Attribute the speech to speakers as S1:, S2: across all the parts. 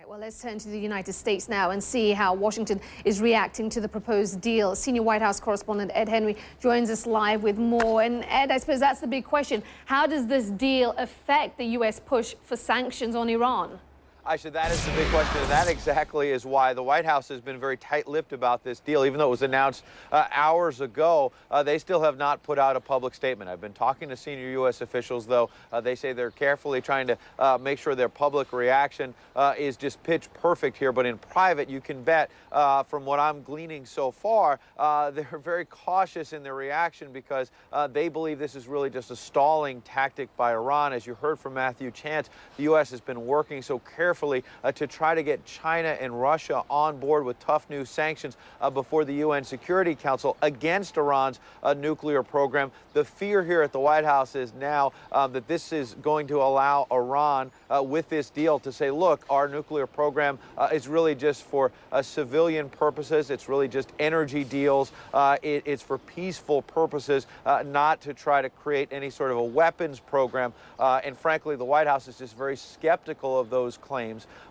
S1: Well, let's turn to the United States now and see how Washington is reacting to the proposed deal. Senior White House correspondent Ed Henry joins us live with more. And Ed, I suppose that's the big question. How does this deal affect the U.S. push for sanctions on Iran?
S2: Aisha, that is the big question, and that exactly is why the White House has been very tight-lipped about this deal. Even though it was announced hours ago, they still have not put out a public statement. I've been talking to senior U.S. officials, though. They say they're carefully trying to make sure their public reaction is just pitch perfect here. But in private, you can bet, from what I'm gleaning so far, they're very cautious in their reaction because they believe this is really just a stalling tactic by Iran. As you heard from Matthew Chance, the U.S. has been working so carefully to try to get China and Russia on board with tough new sanctions before the UN Security Council against Iran's nuclear program. The fear here at the White House is now that this is going to allow Iran with this deal to say, look, our nuclear program is really just for civilian purposes. It's really just energy deals. It's for peaceful purposes, not to try to create any sort of a weapons program. And frankly, the White House is just very skeptical of those claims.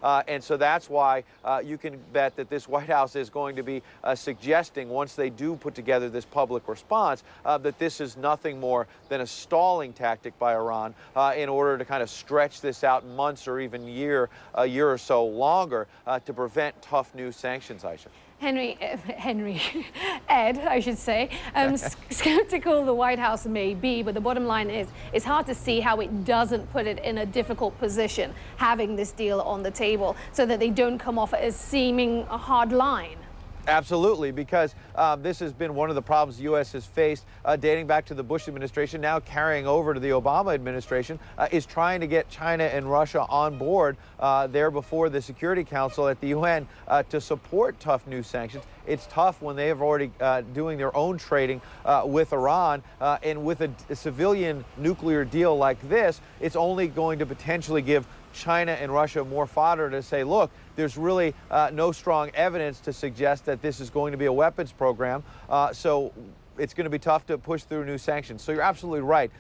S2: And so that's why you can bet that this White House is going to be suggesting, once they do put together this public response, that this is nothing more than a stalling tactic by Iran in order to kind of stretch this out months or even a year or so longer to prevent tough new sanctions, Aisha.
S1: Ed, I should say. Skeptical the White House may be, but the bottom line is it's hard to see how it doesn't put it in a difficult position, having this deal on the table, so that they don't come off as seeming a hard line.
S2: Absolutely, because this has been one of the problems the U.S. has faced dating back to the Bush administration, now carrying over to the Obama administration, is trying to get China and Russia on board there before the Security Council at the UN to support tough new sanctions. It's tough when they have already doing their own trading with Iran, and with a civilian nuclear deal like this, it's only going to potentially give China and Russia more fodder to say, look, there's really no strong evidence to suggest that this is going to be a weapons program. So it's going to be tough to push through new sanctions. So you're absolutely right.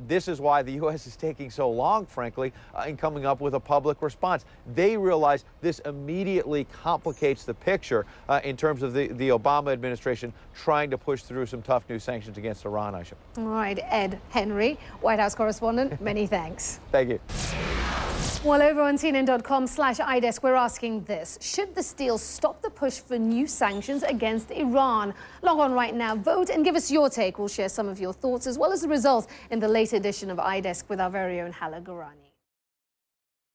S2: This is why the U.S. is taking so long, frankly, in coming up with a public response. They realize this immediately complicates the picture in terms of the Obama administration trying to push through some tough new sanctions against Iran, Aisha.
S1: All right, Ed Henry, White House correspondent, many thanks.
S2: Thank you.
S1: Well, over on CNN.com/iDesk, we're asking this. Should this deal stop the push for new sanctions against Iran? Log on right now, vote, and give us your take. We'll share some of your thoughts as well as the results in the late edition of iDesk with our very own Hala Gurani.